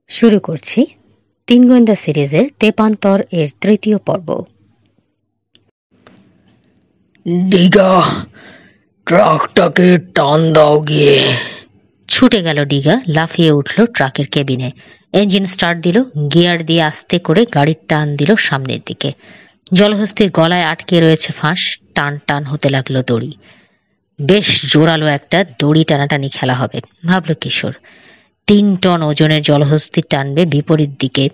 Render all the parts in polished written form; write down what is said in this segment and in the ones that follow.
শুরু করছি তিন গোয়েন্দা সিরিজের তেপান্তর এর তৃতীয় পর্ব। ডিগা, ট্রাকটাকে টান দাও গিয়ে। ছুটে গেল ডিগা, লাফিয়ে উঠল ট্রাকের কেবিনে, ইঞ্জিন স্টার্ট দিল, গিয়ার দিয়ে আস্তে করে গাড়ির টান দিল সামনের দিকে। জলহস্তির গলায় আটকে রয়েছে ফাঁস, টান টান হতে লাগলো দড়ি। বেশ জোরালো একটা দড়ি টানাটানি খেলা হবে ভাবল কিশোর। 3 টন ওজনের জলহস্তি টানবে বিপরীত দিকে,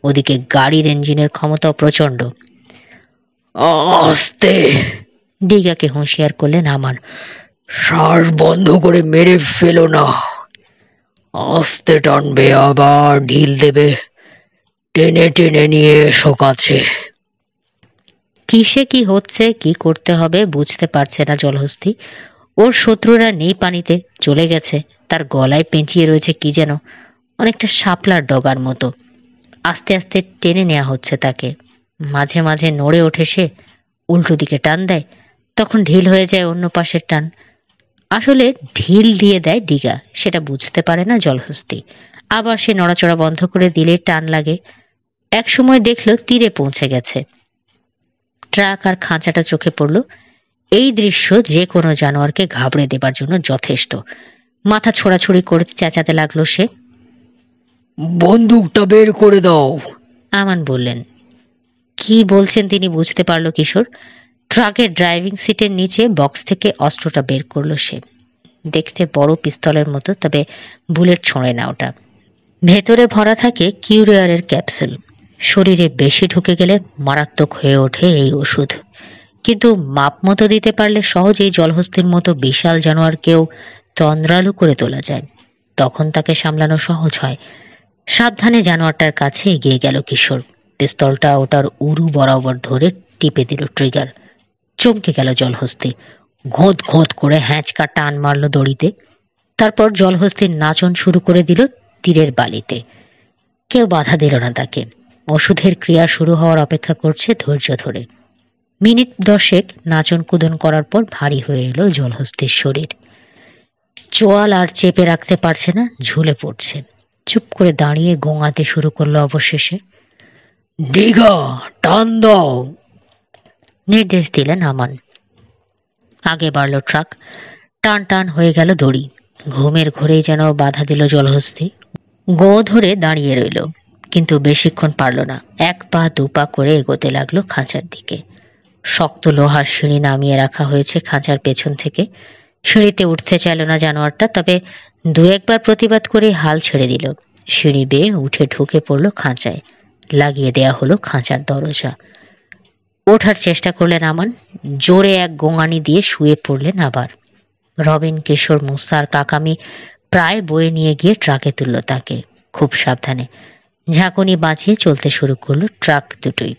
ওদিকে গাড়ির ইঞ্জিনের ক্ষমতাও প্রচন্ড। আস্তে, ডিগাকে হুঁশিয়ার করলেন আমান। শ্বাস বন্ধ করে মেরে ফেলো না, আস্তে টানবে, আবার ঢিল দেবে, টেনে টেনে নিয়ে এসো কাছে। কিসে কি হচ্ছে, কি করতে হবে বুঝতে পারছে না জলহস্তি। ওর শত্রুরা নেই, পানিতে চলে গেছে, তার গলায় পেঁচিয়ে রয়েছে কি যেন, অনেকটা শাপলার ডগার মতো। আস্তে আস্তে টেনে নেওয়া হচ্ছে তাকে। মাঝে মাঝে নড়ে ওঠে সে, উল্টো দিকে টান দেয়, তখন ঢিল হয়ে যায় অন্য পাশের টান। আসলে ঢিল দিয়ে দেয় ডিগা, সেটা বুঝতে পারে না জলহস্তি। আবার সে নড়াচড়া বন্ধ করে দিলে টান লাগে। এক সময় দেখলো তীরে পৌঁছে গেছে। ট্রাক আর খাঁচাটা চোখে পড়ল। এই দৃশ্য যে কোনো জানোয়ারকে ঘাবড়ে দেবার জন্য যথেষ্ট। মাথা ছোড়াছুড়ি করে চেঁচাতে লাগলো সে। বন্দুকটা বের করে দাও, আমান বললেন। কি বলছেন তিনি বুঝতে পারলো কিশোর। ট্রাকের ড্রাইভিং সিটের নিচে বক্স থেকে অস্ত্রটা বের করলো সে। দেখতে বড় পিস্তলের মতো, তবে বুলেট ছোঁড়ে না ওটা। ভেতরে ভরা থাকে কিউরিয়ারের ক্যাপসুল। শরীরে বেশি ঢুকে গেলে মারাত্মক হয়ে ওঠে এই ওষুধ। কিন্তু মাপ মতো দিতে পারলে সহজেই জলহস্তির মতো বিশাল জানোয়ারকেও তন্দ্রালু করে তোলা যায়। তখন তাকে সামলানো সহজ হয়। সাবধানে জানোয়ারটার কাছে এগিয়ে গেল কিশোর। পিস্তলটা ওটার উরু বরাবর ধরে টিপে দিল ট্রিগার। চমকে গেল জলহস্তি। ঘোঁত ঘোঁত করে হ্যাঁচকা টান মারল দড়িতে। তারপর জলহস্তির নাচন শুরু করে দিল তীরের বালিতে। কেউ বাধা দিল না তাকে। ওষুধের ক্রিয়া শুরু হওয়ার অপেক্ষা করছে ধৈর্য ধরে। মিনিট 10 নাচন কুদন করার পর ভারী হয়ে এলো জলহস্তির শরীর। চোয়াল আর চেপে রাখতে পারছে না, ঝুলে পড়ছে। চুপ করে দাঁড়িয়ে গোঙাতে শুরু করলো অবশেষে। ডিগা, টান দাও, নির্দেশ দিলেন আমান। আগে বাড়ল ট্রাক। টান টান হয়ে গেল দড়ি। ঘুমের ঘোরেই যেন বাধা দিল জলহস্তি। গো ধরে দাঁড়িয়ে রইল, কিন্তু বেশিক্ষণ পারল না। 1 পা 2 পা করে এগোতে লাগলো খাঁচার দিকে। শক্ত লোহার সিঁড়ি নামিয়ে রাখা হয়েছে খাঁচার পেছন থেকে। সিঁড়িতে উঠতে চাইল না জানোয়ারটা, তবে 2-1 বার প্রতিবাদ করে হাল ছেড়ে দিল। সিঁড়ি বেয়ে উঠে ঢুকে পড়ল খাঁচায়। লাগিয়ে দেয়া হলো খাঁচার দরজা। ওঠার চেষ্টা করলেন আমান। জোরে এক গোঙানি দিয়ে শুয়ে পড়লেন আবার। রবিন, কিশোর, মুসার কাকামি প্রায় বয়ে নিয়ে গিয়ে ট্রাকে তুলল তাকে, খুব সাবধানে। ঝাঁকুনি বাঁচিয়ে চলতে শুরু করলো ট্রাক দুটোই,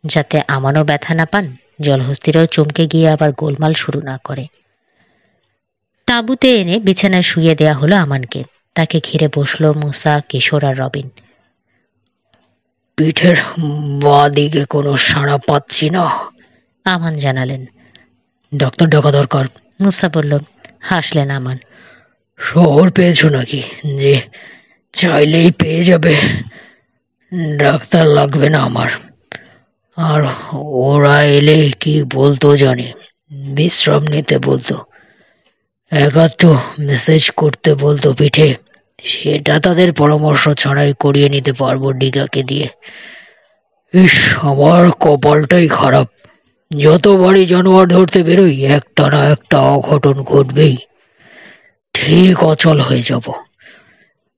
যাতে আমানও ব্যথা না পান, জলহস্তিরাও চমকে গিয়ে আবার গোলমাল শুরু না করে। তাঁবুতে এনে বিছানায় শুয়ে দেয়া হলো আমানকে। তাকে ঘিরে বসলো মুসা, কিশোর আর রবিন। পিঠের বাঁ দিকে কোনো সাড়া পাচ্ছি না, আমান জানালেন। ডাক্তার ডাকা দরকার, মুসা বলল। হাসলেন আমান। শহর পেয়েছো নাকি যে চাইলেই পেয়ে যাবে? ডাক্তার লাগবে না আমার। আর ওরা এলে কি বলতো জানি, বিশ্রাম নিতে বলতো, একাত্র মেসেজ করতে বলতো পিঠে। সেটা তাদের পরামর্শ ছাড়াই করিয়ে নিতে পারবো ডিগাকে দিয়ে। ইস, আমার কপালটাই খারাপ। যতবারই জানোয়ার ধরতে বেরোই একটা না একটা অঘটন ঘটবেই। ঠিক অচল হয়ে যাব।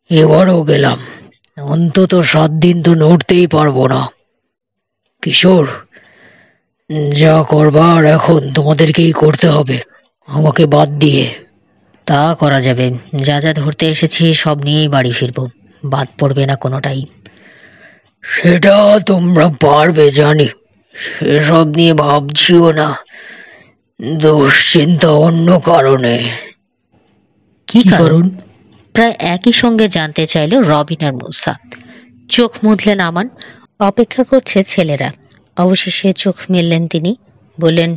এবারও গেলাম, অন্তত 7 দিন তো নড়তেই পারবো না। কিশোর, যা করবার এখন তোমাদেরকেই করতে হবে, আমাকে বাদ দিয়ে। তা করা যাবে। যা যা ধরতে এসেছি সব নিয়েই বাড়ি ফিরবো, বাদ পড়বে না কোনোটাই। সেটা তোমরা পারবে জানি, সেসব নিয়ে ভাবছিও না। দুশ্চিন্তা অন্য কারণে। কি কারণ? প্রায় একই সঙ্গে জানতে চাইল রবিন আর মুসা। চোখ মুদলেন আমান। অপেক্ষা করছে ছেলেরা। অবশেষে চোখ মেললেন তিনি, বললেন,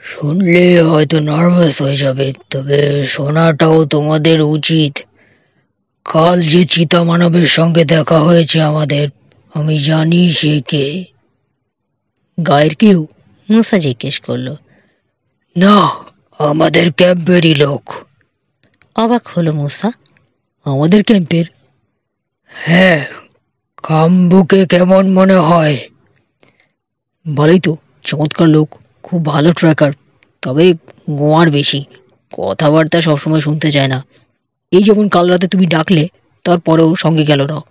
শুনলে হয়তো নার্ভাস হয়ে যাবে, তবে শোনাটাও তোমাদের উচিত। কাল যে চিতা মানবের সঙ্গে দেখা হয়েছে আমাদের, আমি জানি সে কে। গায়ের কেউ? মুসা জিজ্ঞেস করলো। না, আমাদের ক্যাম্পেরই লোক। অবাক হলো মুসা। আমাদের ক্যাম্পের? হ্যাঁ। কাম্বুকে কেমন মনে হয়? ভালোই তো, চমৎকার লোক, খুব ভালো ট্র্যাকার, তবে গোয়ার বেশি, কথাবার্তা সবসময় শুনতে চায় না। এই যেমন কাল রাতে তুমি ডাকলে, তারপরেও সঙ্গে গেল না।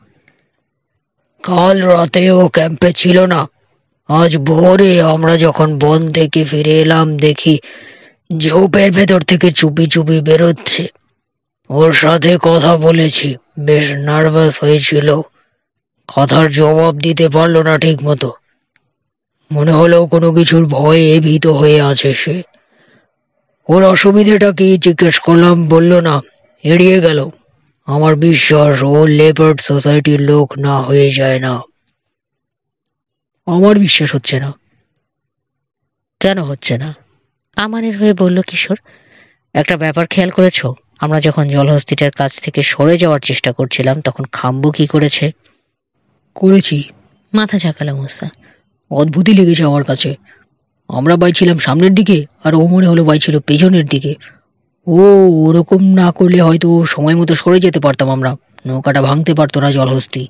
কাল রাতে ও ক্যাম্পে ছিল না। আজ ভোরে আমরা যখন বন থেকে ফিরে এলাম দেখি ঝোপের ভেতর থেকে চুপি চুপি বেরোচ্ছে। ওর সাথে কথা বলেছি, বেশ নার্ভাস হয়েছিল, কথার জবাব দিতে পারলো না ঠিক মতো। মনে হলো কোনো কিছুর ভয়ে ভীত হয়ে আছে সে। ওর অসুবিধেটা কি জিজ্ঞেস করলাম, বলল না, এড়িয়ে গেল। আমার বিশ্বাস ও লেপার্ড সোসাইটির লোক না হয়ে যায় না। আমার বিশ্বাস হচ্ছে না। কেন হচ্ছে না? আমানের হয়ে বলল কিশোর। একটা ব্যাপার খেয়াল করেছো? আমরা যখন জলহস্তিটার কাছ থেকে সরে যাওয়ার চেষ্টা করছিলাম তখন খাম্বু কি করেছে? করেছি। মাথা ঝাঁকালো মুসা। অদ্ভুতই লেগেছে আমার কাছে। আমরা বাইছিলাম সামনের দিকে, আর ও মনে হলো বাইছিল পেছনের দিকে। ও ওরকম না করলে হয়তো সময় মতো সরে যেতে পারতাম আমরা, নৌকাটা ভাঙতে পারতো না জলহস্তি।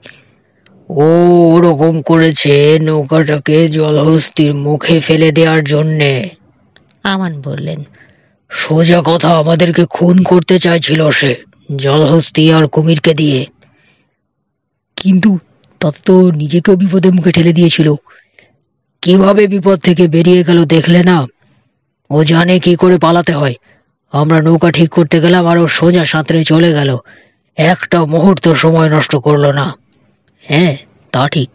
ও ওরকম করেছে নৌকাটাকে জলহস্তির মুখে ফেলে দেওয়ার জন্যে। আমান বললেন। সোজা কথা, আমাদেরকে খুন করতে চাইছিল সে, জলহস্তি আর কুমিরকে দিয়ে। কিন্তু তত তো নিজেকেও বিপদের মুখে ঠেলে দিয়েছিল। কিভাবে বিপদ থেকে বেরিয়ে গেল দেখলে না? ও জানে কি করে পালাতে হয়। আমরা নৌকা ঠিক করতে গেলাম আর ও সোজা সাঁতরে চলে গেল, একটা মুহূর্ত সময় নষ্ট করলো না। হ্যাঁ, তা ঠিক।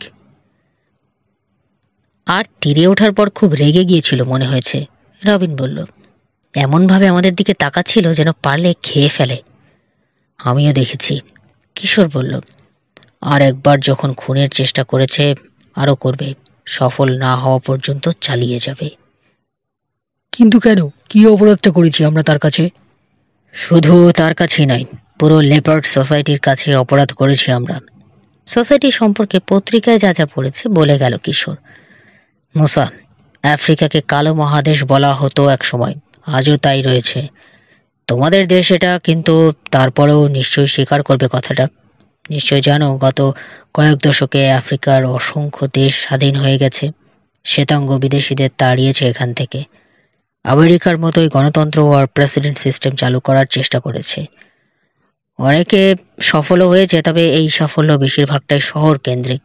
আর তীরে ওঠার পর খুব রেগে গিয়েছিল মনে হয়েছে, রবিন বলল। এমনভাবে আমাদের দিকে তাকাচ্ছিল যেন পারলে খেয়ে ফেলে। আমিও দেখেছি, কিশোর বলল। আর একবার যখন খুনের চেষ্টা করেছে, আরও করবে, সফল না হওয়া পর্যন্ত চালিয়ে যাবে। কিন্তু কেন? কি অপরাধটা করেছি আমরা তার কাছে? শুধু তার কাছেই নয়, পুরো লেপার্ড সোসাইটির কাছে অপরাধ করেছি আমরা। সোসাইটি সম্পর্কে পত্রিকায় যা যা পড়েছে বলে গেল কিশোর। মুসা, আফ্রিকাকে কালো মহাদেশ বলা হতো এক সময়, আজও তাই রয়েছে। তোমাদের দেশ এটা, কিন্তু তারপরেও নিশ্চয়ই স্বীকার করবে কথাটা। নিশ্চয় জানো গত কয়েক দশকে আফ্রিকার অসংখ্য দেশ স্বাধীন হয়ে গেছে, শ্বেতাঙ্গ বিদেশিদের তাড়িয়েছে এখান থেকে। আমেরিকার মতোই গণতন্ত্র আর প্রেসিডেন্ট সিস্টেম চালু করার চেষ্টা করেছে। অনেকে সফলও হয়েছে, তবে এই সাফল্য বেশিরভাগটাই শহর কেন্দ্রিক।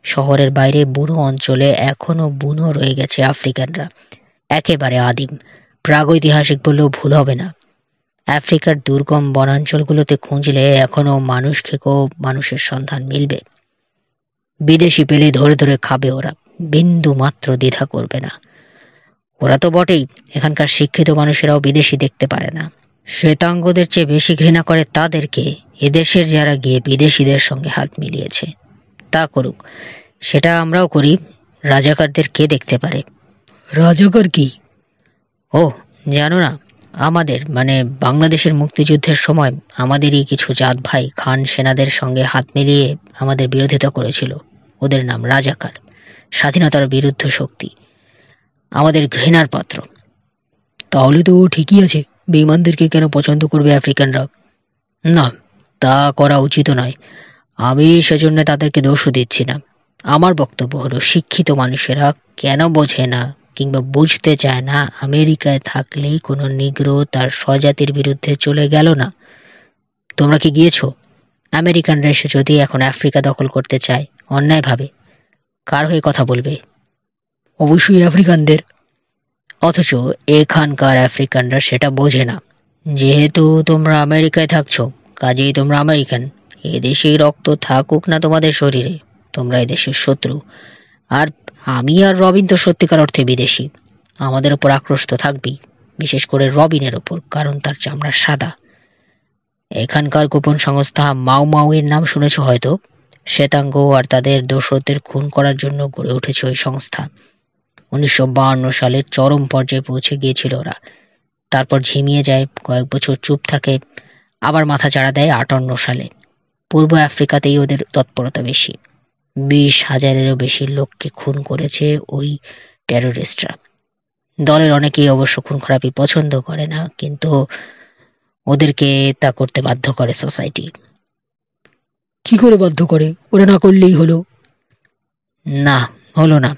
শহরের বাইরে বুনো অঞ্চলে এখনো বুনো রয়ে গেছে আফ্রিকানরা, একেবারে আদিম, প্রাগৈতিহাসিক বললেও ভুল হবে না। আফ্রিকার দুর্গম বনাঞ্চলগুলোতে খুঁজলে এখনো মানুষ খেকো মানুষের সন্ধান মিলবে। বিদেশি পেলে ধরে ধরে খাবে ওরা, বিন্দু মাত্র দ্বিধা করবে না। ওরা তো বটেই, এখানকার শিক্ষিত মানুষেরাও বিদেশি দেখতে পারে না। শ্বেতাঙ্গদের চেয়ে বেশি ঘৃণা করে তাদেরকে, এদেশের যারা গিয়ে বিদেশিদের সঙ্গে হাত মিলিয়েছে। তা করুক, সেটা আমরাও করি। রাজাকারদের কে দেখতে পারে? রাজাকার কি? ও, জানো না? আমাদের মানে বাংলাদেশের মুক্তিযুদ্ধের সময় আমাদেরই কিছু জাত ভাই খান সেনাদের সঙ্গে হাত মিলিয়ে আমাদের বিরোধিতা করেছিল। ওদের নাম রাজাকার, স্বাধীনতার বিরুদ্ধ শক্তি, আমাদের ঘৃণার পাত্র। তাহলে তো ঠিকই আছে, বেঈমানদেরকে কেন পছন্দ করবে আফ্রিকানরা? না, তা করা উচিত নয়। আমি সেজন্য তাদেরকে দোষও দিচ্ছি না। আমার বক্তব্য হলো, শিক্ষিত মানুষেরা কেন বোঝে না কিংবা বুঝতে চায় না আমেরিকায় থাকলেই কোনো নিগ্রো তার স্বজাতির বিরুদ্ধে চলে গেল না? তোমরা কি গিয়েছো? আমেরিকানরা এসে যদি এখন আফ্রিকা দখল করতে চায় অন্যায়ভাবে, কার হয়ে কথা বলবে? অবশ্যই আফ্রিকানদের। অথচ এখানকার আফ্রিকানরা সেটা বোঝে না। যেহেতু তোমরা আমেরিকায় থাকছো, কাজেই তোমরা আমেরিকান। এদেশেই রক্ত থাকুক না তোমাদের শরীরে, তোমরা এদেশের শত্রু। আর আমি আর রবিন তো সত্যিকার অর্থে বিদেশি। আমাদের ওপর আক্রোশ তো থাকবেই, বিশেষ করে রবিনের ওপর, কারণ তার চামড়া সাদা। এখানকার গোপন সংস্থা মাও মাও এর নাম শুনেছ হয়তো। শ্বেতাঙ্গ আর তাদের দোসরদের খুন করার জন্য গড়ে উঠেছে ওই সংস্থা। 1952 সালে চরম পর্যায়ে পৌঁছে গিয়েছিল ওরা। তারপর ঝিমিয়ে যায়, কয়েক বছর চুপ থাকে, আবার মাথা চাড়া দেয় 58 সালে। পূর্ব আফ্রিকাতেই ওদের তৎপরতা বেশি। 20,000-এরও বেশি লোককে খুন করেছে ওই টেররিস্টরা। দলের অনেকেই অবশ্য খুন খারাপি পছন্দ করে না, কিন্তু ওদেরকে তা করতে বাধ্য করে সোসাইটি। কি করে বাধ্য করে? ওরা না করলেই হলো। না, হলো না।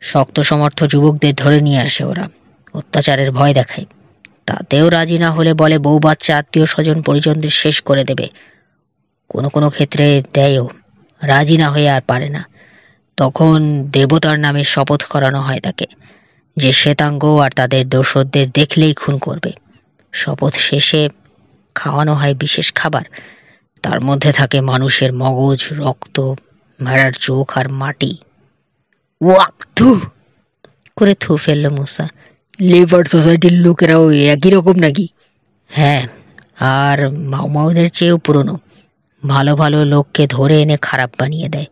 শক্ত সমর্থ যুবকদের ধরে নিয়ে আসে ওরা, অত্যাচারের ভয় দেখায়। তাতেও রাজি না হলে বলে বউ বাচ্চা আত্মীয় স্বজন পরিজনদের শেষ করে দেবে। কোনো কোনো ক্ষেত্রে দেয়ও, রাজি না হয়ে আর পারে না। তখন দেবতার নামে শপথ করানো হয় তাকে, যে শ্বেতাঙ্গ আর তাদের দোসরদের দেখলেই খুন করবে। শপথ শেষে খাওয়ানো হয় বিশেষ খাবার, তার মধ্যে থাকে মানুষের মগজ, রক্ত, ভেড়ার চোখ আর মাটি। ওয়াক থু করে থু ফেললো মুসা। লেবার সোসাইটির লোকেরাও একই রকম নাকি? হ্যাঁ, আর মাউমাউদের চেয়েও পুরনো। ভালো ভালো লোককে ধরে এনে খারাপ বানিয়ে দেয়,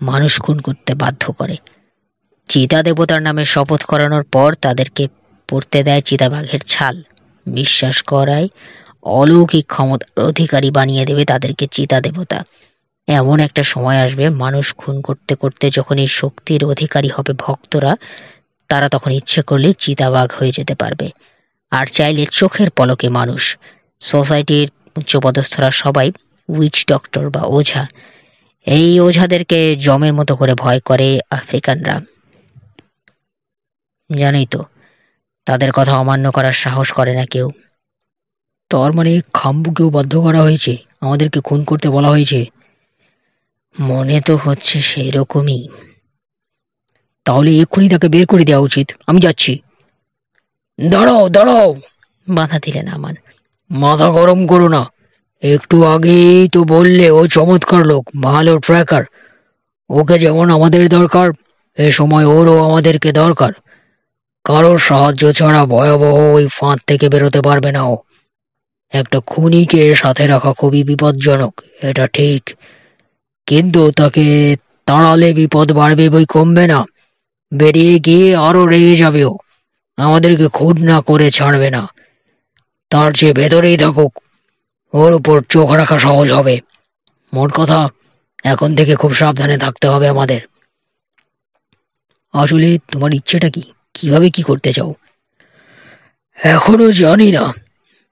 মানুষ খুন করতে বাধ্য করে। চিতা দেবতার নামে শপথ করানোর পর তাদেরকে পরতে দেয় চিতাবাঘের ছাল, বিশ্বাস করায় অলৌকিক ক্ষমতার অধিকারী বানিয়ে দেবে তাদেরকে চিতা দেবতা। এমন একটা সময় আসবে, মানুষ খুন করতে করতে যখন এই শক্তির অধিকারী হবে ভক্তরা, তারা তখন ইচ্ছে করলে চিতাবাঘ হয়ে যেতে পারবে, আর চাইলে চোখের পলকে মানুষ। সোসাইটির উচ্চপদস্থরা সবাই উইচ ডক্টর বা ওঝা। এই ওঝাদেরকে জমের মতো করে ভয় করে আফ্রিকানরা। জানোই তো, তাদের কথা অমান্য করার সাহস করে না কেউ। তার মানে খাম্বুকেও বাধ্য করা হয়েছে, আমাদেরকে খুন করতে বলা হয়েছে? মনে তো হচ্ছে সেই রকমই। তাহলে এক্ষুনি তাকে বের করে দেওয়া উচিত। আমি যাচ্ছি। দাঁড়াও দাঁড়াও, বাধা দিলেন আমান। মাথা গরম করো না। একটু আগেই তো বললে ও চমৎকার লোক, ভালো ট্র্যাকার। ওকে যেমন আমাদের দরকার, এ সময় ওরও আমাদেরকে দরকার। কারোর সাহায্য ছাড়া ভয়াবহ ওই ফাঁদ থেকে বেরোতে পারবে না ও। একটা খুনিকে সাথে রাখা খুবই বিপজ্জনক, এটা ঠিক, কিন্তু তাকে তাড়ালে বিপদ বাড়বে বই কমবে না। বেরিয়ে গিয়ে আরো রেগে যাবে ও, আমাদেরকে খুন না করে ছাড়বে না। তার চেয়ে ভেতরেই থাকুক, ওর উপর চোখ রাখা সহজ হবে। মোট কথা, এখন থেকে খুব সাবধানে থাকতে হবে আমাদের। আসলে তোমার ইচ্ছেটা কি? কিভাবে কি করতে চাও? এখনো জানি না,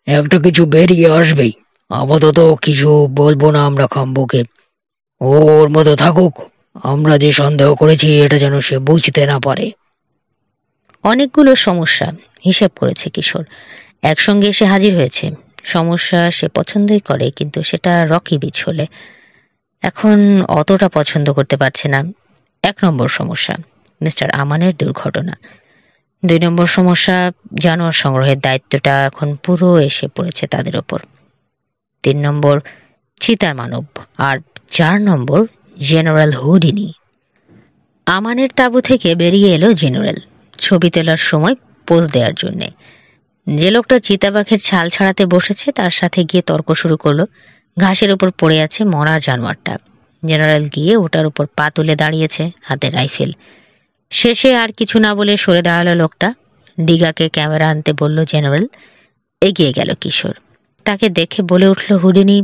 একটা কিছু বেরিয়ে আসবেই। আপাতত কিছু বলবো না আমরা খাম্বুকে। ওর মতো থাকুক, আমরা যে সন্দেহ করেছি এটা যেন সে বুঝতে না পারে। অনেকগুলো সমস্যা হিসাব করেছে কিশোর, একসঙ্গে এসে হাজির হয়েছে। সমস্যা সে পছন্দই করে, কিন্তু সেটা রকি বিচ হলে। এখন অতটা পছন্দ করতে পারছে না। 1 নম্বর সমস্যা মিস্টার আমানের দুর্ঘটনা। 2 নম্বর সমস্যা, জানোয়ার সংগ্রহের দায়িত্বটা এখন পুরো এসে পড়েছে তাদের ওপর। 3 নম্বর, চিতার মানব। আর 4 নম্বর, জেনারেল হুডিনি। আমানের তাঁবু থেকে বেরিয়ে এলো জেনারেল, ছবি তোলার সময় পোজ দেওয়ার জন্যে। যে লোকটা চিতাবাঘের ছাল ছাড়াতে বসেছে তার সাথে গিয়ে তর্ক শুরু করলো। ঘাসের উপর পড়ে আছে মরা জানোয়ারটা। জেনারেল গিয়ে ওটার উপর পা তুলে দাঁড়িয়েছে, হাতে রাইফেল। শেষে আর কিছু না বলে সরে দাঁড়ালো লোকটা। ডিগাকে ক্যামেরা আনতে বলল জেনারেল। এগিয়ে গেল কিশোর, তাকে দেখে বলে উঠল হুডিনি,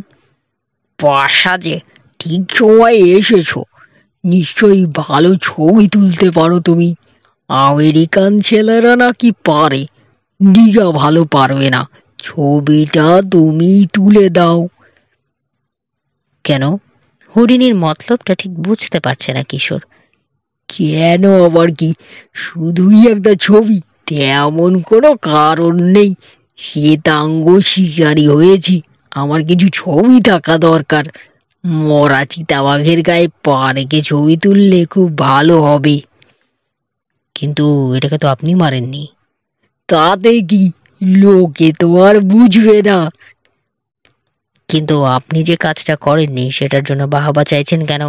পাশা যে, ঠিক সময় এসেছো। নিশ্চয়ই ভালো ছবি তুলতে পারো তুমি। আমেরিকান ছেলেরা নাকি পারে, ডিগা ভালো পারবে না। ছবিটা তুমি তুলে দাও। কেন? হুডিনির মতলবটা ঠিক বুঝতে পারছে না কিশোর। কেন আবার কি, শুধুই একটা ছবি, তেমন কোনো কারণ নেই। শ্বেতাঙ্গ শিকারী হয়েছি, আমার কিছু ছবি থাকা দরকার। মরা চিতাবাঘের গায়ে পা রেখে ছবি তুললে খুব ভালো হবে। কিন্তু এটাকে তো আপনি মারেননি। তাতে কি, লোকে তো আর বুঝবে না। কিন্তু আপনি যে কাজটা করেননি সেটার জন্য বাহবা চাইছেন কেন?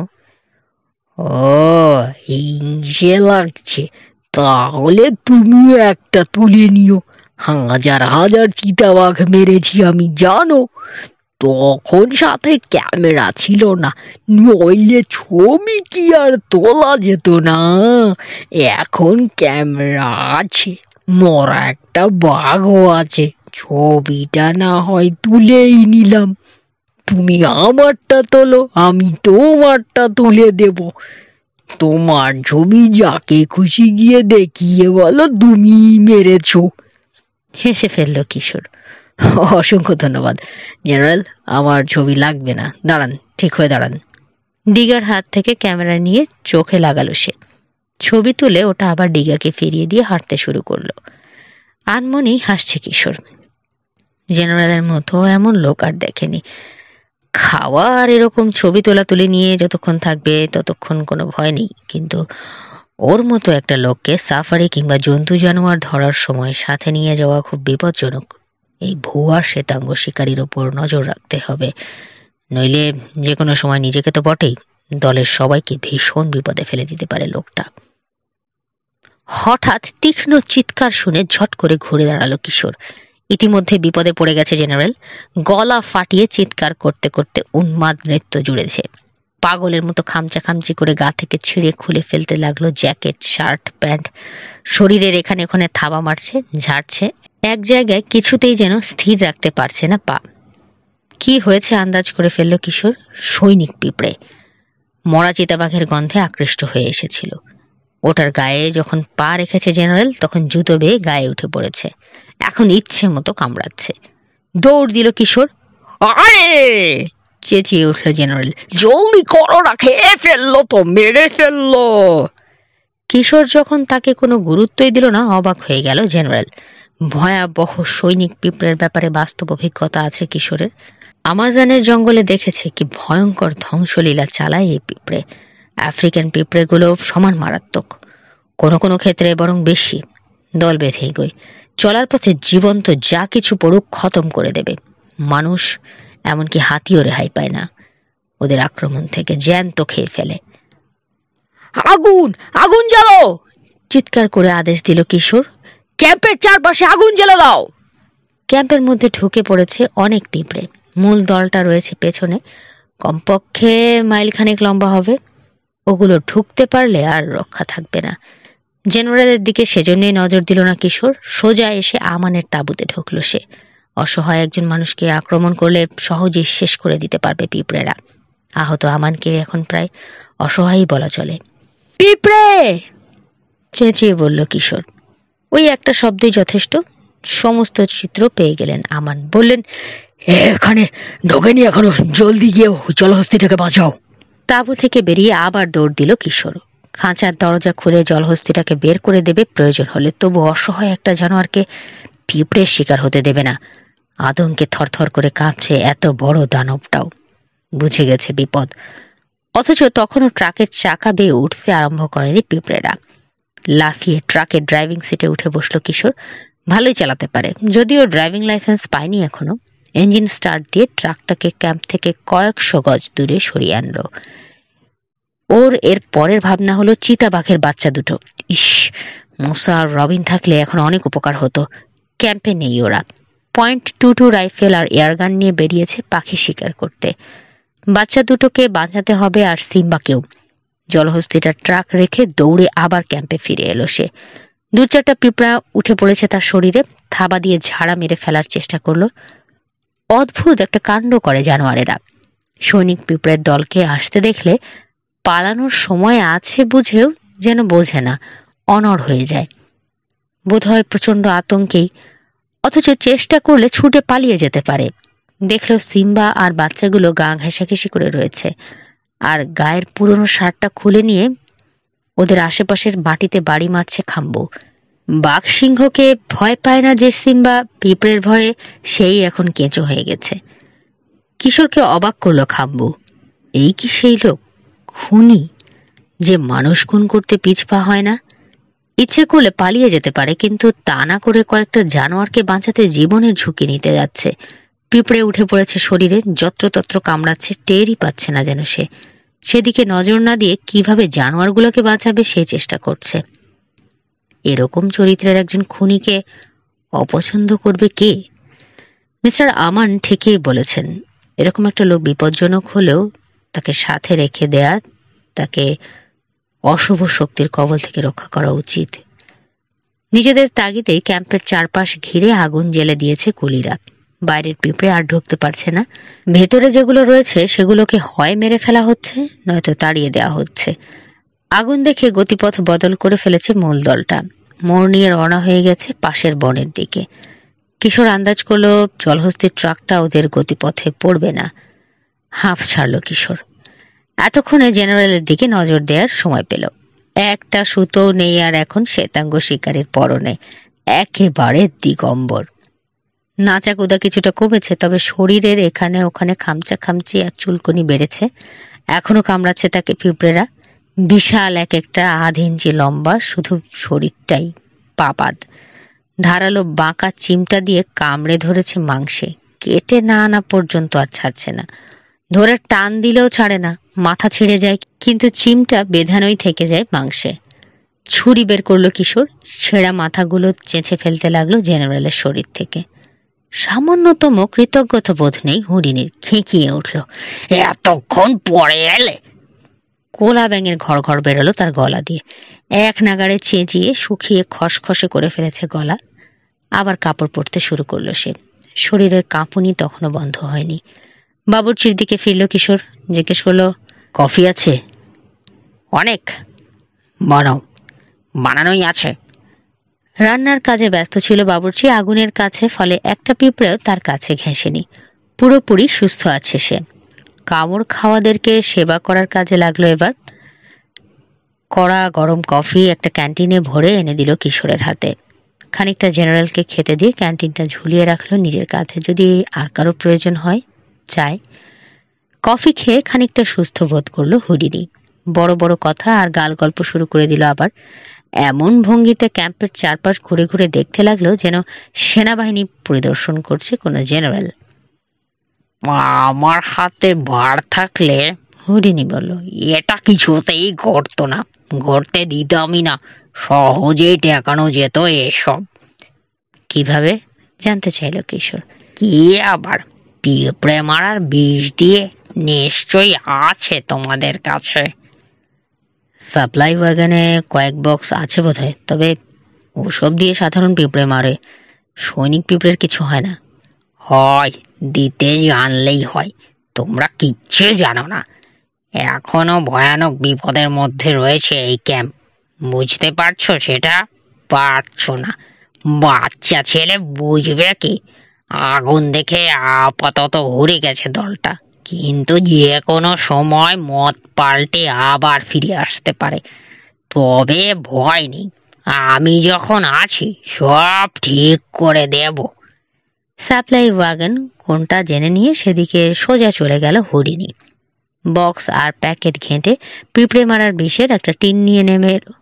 ও, হিংসে লাগছে? তাহলে তুমিও একটা তুলে নিও। হাজার হাজার চিতাবাঘ মেরেছি আমি, জানো। তখন সাথে ক্যামেরা ছিল না, নইলে ছবি কি আর তোলা যেত না। এখন ক্যামেরা আছে, মরা একটা বাঘও আছে, ছবিটা না হয় তুলেই নিলাম। তুমি আমারটা তোলো, আমি তোমারটা তুলে দেব। তোমার ছবি যাকে খুশি গিয়ে দেখিয়ে বলো তুমি মেরেছো। হেসে ফেলল কিশোর। অসংখ্য ধন্যবাদ জেনারেল, আমার ছবি লাগবে না। দাঁড়ান, ঠিক হয়ে দাঁড়ান। ডিগার হাত থেকে ক্যামেরা নিয়ে চোখে লাগালো সে। ছবি তুলে ওটা আবার ডিগাকে ফিরিয়ে দিয়ে হাঁটতে শুরু করলো। আনমনেই হাসছে কিশোর। জেনারেলের মতো এমন লোক আর দেখেনি। খাওয়া আর এরকম ছবি তোলাতুলি নিয়ে যতক্ষণ থাকবে ততক্ষণ কোনো ভয় নেই, কিন্তু ওর মতো একটা লোককে সাফারি কিংবা জন্তু জানোয়ার ধরার সময় সাথে নিয়ে যাওয়া খুব বিপজ্জনক। এই ভুয়া শ্বেতাঙ্গ শিকারীর ওপর নজর রাখতে হবে, নইলে যে কোনো সময় নিজেকে তো বটেই, দলের সবাইকে ভীষণ বিপদে ফেলে দিতে পারে লোকটা। হঠাৎ তীক্ষ্ণ চিৎকার শুনে ঝট করে ঘুরে দাঁড়ালো কিশোর। ইতিমধ্যে বিপদে পড়ে গেছে জেনারেল। গলা ফাটিয়ে চিৎকার করতে করতে উন্মাদ নৃত্য জুড়েছে। পাগলের মতো খামচা খামচি করে গা থেকে ছিঁড়ে খুলে ফেলতে লাগলো জ্যাকেট, শার্ট, প্যান্ট। শরীরের এখানে ওখানে থাবা মারছে, ঝাড়ছে। এক জায়গায় কিছুতেই যেন স্থির রাখতে পারছে না পা। কি হয়েছে আন্দাজ করে ফেলল কিশোর। সৈনিক পিঁপড়ে মরা চিতাবাঘের গন্ধে আকৃষ্ট হয়ে এসেছিল। ওটার গায়ে যখন পা রেখেছে জেনারেল, তখন জুতো বেয়ে গায়ে উঠে পড়েছে। এখন ইচ্ছে মতো কামড়াচ্ছে। দৌড় দিল কিশোর। আরে, চেঁচিয়ে উঠল জেনারেল, জলদি করো না, খেয়ে ফেললো তো, মেরে ফেললো। কিশোর যখন তাকে কোনো গুরুত্বই দিল না, অবাক হয়ে গেল জেনারেল। ভয়াবহ সৈনিক পিঁপড়ের ব্যাপারে বাস্তব অভিজ্ঞতা আছে কিশোরের। আমাজনের জঙ্গলে দেখেছে কি ভয়ঙ্কর ধ্বংসলীলা চালায় এই পিঁপড়ে। আফ্রিকান পিঁপড়েগুলো সমান মারাত্মক, কোনো কোনো ক্ষেত্রে বরং বেশি। দল বেঁধেই গই, চলার পথে জীবন্ত যা কিছু পড়ুক খতম করে দেবে। মানুষ এমনকি হাতিও রেহাই পায় না ওদের আক্রমণ থেকে, জ্যান্ত খেয়ে ফেলে। আগুন, আগুন জ্বালো! চিৎকার করে আদেশ দিল কিশোর। ক্যাম্পের চারপাশে আগুন জ্বালা দাও। ক্যাম্পের মধ্যে ঢুকে পড়েছে অনেক পিঁপড়ে। মূল দলটা রয়েছে পেছনে, কমপক্ষে মাইলখানেক লম্বা হবে। ওগুলো ঢুকতে পারলে আর রক্ষা থাকবে না। জেনারেলের দিকে সেজন্যই নজর দিল না কিশোর। সোজা এসে আমানের তাঁবুতে ঢুকলো সে। অসহায় একজন মানুষকে আক্রমণ করলে সহজেই শেষ করে দিতে পারবে পিঁপড়েরা। আহত আমানকে এখন প্রায় অসহায়ই বলা চলে। পিঁপড়ে! চেঁচিয়ে বলল কিশোর। ওই একটা শব্দই যথেষ্ট। সমস্ত চিত্র পেয়ে গেলেন আমান। বললেন, এখানে ঢোকেনি এখনো, জলদি গিয়ে জলহস্তিটাকে বাঁচাও। তাঁবু থেকে বেরিয়ে আবার দৌড় দিল কিশোর। খাঁচার দরজা খুলে জলহস্তিটাকে বের করে দেবে প্রয়োজন হলে, তবু অসহায় একটা জানোয়ারকে পিঁপড়ের শিকার হতে দেবে না। আতঙ্কে থরথর করে কাঁপছে এত বড় দানবটাও। বুঝে গেছে বিপদ, অথচ তখনও ট্রাকের চাকা বেয়ে উঠতে আরম্ভ করেনি পিঁপড়েরা। লাফিয়ে ট্রাকের ড্রাইভিং সিটে উঠে বসলো কিশোর। ভালোই চালাতে পারে, যদিও ড্রাইভিং লাইসেন্স পায়নি এখনো। ইঞ্জিন স্টার্ট দিয়ে ট্রাকটাকে ক্যাম্প থেকে কয়েকশো গজ দূরে সরিয়ে আনলো। ওর এর পরের ভাবনা হলো চিতাবাঘের বাচ্চা দুটো। ইস, মুসা আর রবিন থাকলে এখন অনেক উপকার হতো। ক্যাম্পে নেই ওরা। .22 রাইফেল আর এয়ারগান নিয়ে বেরিয়েছে পাখি শিকার করতে। বাচ্চা দুটোকে বাঁচাতে হবে, আর সিম্বাকেও। জলহস্তিটা ট্রাক রেখে দৌড়ে আবার ক্যাম্পে ফিরে এলো সে। দু চারটা পিঁপড়া উঠে পড়েছে তার শরীরে, থাবা দিয়ে ঝাড়া মেরে ফেলার চেষ্টা করলো। অদ্ভুত একটা কাণ্ড করে জানোয়ারেরা। সৈনিক পিঁপড়ের দলকে আসতে দেখলে পালানোর সময় আছে বুঝেও যেন বোঝে না, অনড় হয়ে যায়। বোধহয় প্রচন্ড আতঙ্কেই, অথচ চেষ্টা করলে ছুটে পালিয়ে যেতে পারে। দেখলেও সিম্বা আর বাচ্চাগুলো গা ঘেঁষাঘেঁষি করে রয়েছে, আর গায়ের পুরনো শার্টটা খুলে নিয়ে ওদের আশেপাশের মাটিতে বাড়ি মারছে খাম্বু। বাঘ সিংহকে ভয় পায় না যে সিম্বা, পিঁপড়ের ভয়ে সেই এখন কেঁচো হয়ে গেছে। কিশোরকে অবাক করলো খাম্বু। এই কি সেই লোক, খুনি, যে মানুষ খুন করতে পিছপা হয় না? ইচ্ছে করলে পালিয়ে যেতে পারে, কিন্তু তা না করে কয়েকটা জানোয়ারকে বাঁচাতে জীবনের ঝুঁকি নিতে যাচ্ছে। পিঁপড়ে উঠে পড়েছে শরীরে, যত্রতত্র কামড়াচ্ছে, টেরই পাচ্ছে না যেন সে। সেদিকে নজর না দিয়ে কিভাবে জানোয়ারগুলোকে বাঁচাবে সে চেষ্টা করছে। এরকম চরিত্রের একজন খুনিকে অপছন্দ করবে কে? মিস্টার আমান ঠিকই বলেছেন, এরকম একটা লোক বিপজ্জনক হলেও তাকে সাথে রেখে দেয়া, তাকে অশুভ শক্তির কবল থেকে রক্ষা করা উচিত। নিজেদের তাগিদে ক্যাম্পের চারপাশ ঘিরে আগুন জ্বেলে দিয়েছে কুলিরা। বাইরের পিঁপড়ে আর ঢুকতে পারছে না। ভেতরে যেগুলো রয়েছে সেগুলোকে হয় মেরে ফেলা হচ্ছে, নয়তো তাড়িয়ে দেওয়া হচ্ছে। আগুন দেখে গতিপথ বদল করে ফেলেছে মূল দলটা। মোড় নিয়ে রওনা হয়ে গেছে পাশের বনের দিকে। কিশোর আন্দাজ করলো জলহস্তির ট্রাকটা ওদের গতিপথে পড়বে না। হাঁফ ছাড়ল কিশোর। এতক্ষণে জেনারেলের দিকে নজর দেওয়ার সময় পেল। একটা সুতো নেই আর এখন শ্বেতাঙ্গ শিকারের পরনে, একেবারে দিগম্বর। নাচাকুদা কিছুটা কমেছে, তবে শরীরের এখানে ওখানে খামচা খামচি আর চুলকুনি বেড়েছে। এখনো কামড়াচ্ছে তাকে পিঁপড়েরা। বিশাল এক একটা আধ ইঞ্চি লম্বা, শুধু শরীরটাই পাপাদ। ধারালো বাঁকা চিমটা দিয়ে কামড়ে ধরেছে মাংসে, কেটে না আনা পর্যন্ত আর ছাড়ছে না। ধরে টান দিলেও ছাড়ে না, মাথা ছিঁড়ে যায়, কিন্তু চিমটা বেঁধানোই থেকে যায় মাংসে। ছুরি বের করলো কিশোর, ছেঁড়া মাথাগুলো চেঁচে ফেলতে লাগলো জেনারেলের শরীর থেকে। সামান্যতম কৃতজ্ঞতা বোধ নেই হরিণীর, খেঁকিয়ে উঠল, এতক্ষণ পরে এলে? কোলা ব্যাঙের ঘর ঘর বেরোলো তার গলা দিয়ে। এক নাগাড়ে চেঁচিয়ে শুকিয়ে খসখসে করে ফেলেছে গলা। আবার কাপড় পরতে শুরু করলো সে। শরীরের কাঁপুনি তখনও বন্ধ হয়নি। বাবুর্চির দিকে ফিরল কিশোর, জিজ্ঞেস করলো, কফি আছে? অনেক। বানাও। বানানোই আছে। রান্নার কাজে ব্যস্ত ছিল বাবুর্চি আগুনের কাছে, ফলে একটা পিঁপড়েও তার কাছে ঘেঁষেনি। পুরোপুরি সুস্থ আছে সে। কামড় খাওয়াদেরকে সেবা করার কাজে লাগলো এবার। কড়া গরম কফি একটা ক্যান্টিনে ভরে এনে দিল কিশোরের হাতে। খানিকটা জেনারেলকে খেতে দিয়ে ক্যান্টিনটা ঝুলিয়ে রাখলো নিজের কাঁধে, যদি আর কারো প্রয়োজন হয় চায়। কফি খেয়ে খানিকটা সুস্থ বোধ করলো হরিণী। বড় বড় কথা আর গাল গল্প শুরু করে দিল আবার। এমন ভঙ্গিতে ক্যাম্পের চারপাশ ঘুরে ঘুরে দেখতে লাগলো যেন সেনাবাহিনী পরিদর্শন করছে কোনো জেনারেল। আমার হাতে ভার থাকলে, হরিণী বলল, এটা কিছুতেই ঘটতো না, ঘটতে দিতামই না। সহজেই ঠেকানো যেত এসব। কিভাবে জানতে চাইল কিশোর। কি আবার, পিঁপড়ে মারার বিষ দিয়ে নিশ্চয়ই আছে তোমাদের কাছে। সাপ্লাই ওয়াগনে কয়েক বক্স আছে বোধহয়, তবে ওসব দিয়ে সাধারণ পিঁপড়ে মারে, সৈনিক পিঁপড়ের কিছু হয় না। হয়, দিতে জানলেই হয়। তোমরা কিচ্ছু জানো না। এখনো ভয়ানক বিপদের মধ্যে রয়েছে এই ক্যাম্প, বুঝতে পারছো সেটা? পারছো না। বাচ্চা ছেলে বুঝবে কি? আগুন দেখে আপাতত ঘুরে গেছে দলটা, কিন্তু যে কোনো সময় মত পাল্টে আবার ফিরে আসতে পারে। তবে ভয় নেই, আমি যখন আছি সব ঠিক করে দেব। সাপ্লাই ওয়াগন কোনটা জেনে নিয়ে সেদিকে সোজা চলে গেল হরিণী। বক্স আর প্যাকেট ঘেঁটে পিঁপড়ে মারার বিষের একটা টিন নিয়ে নেমে এলো।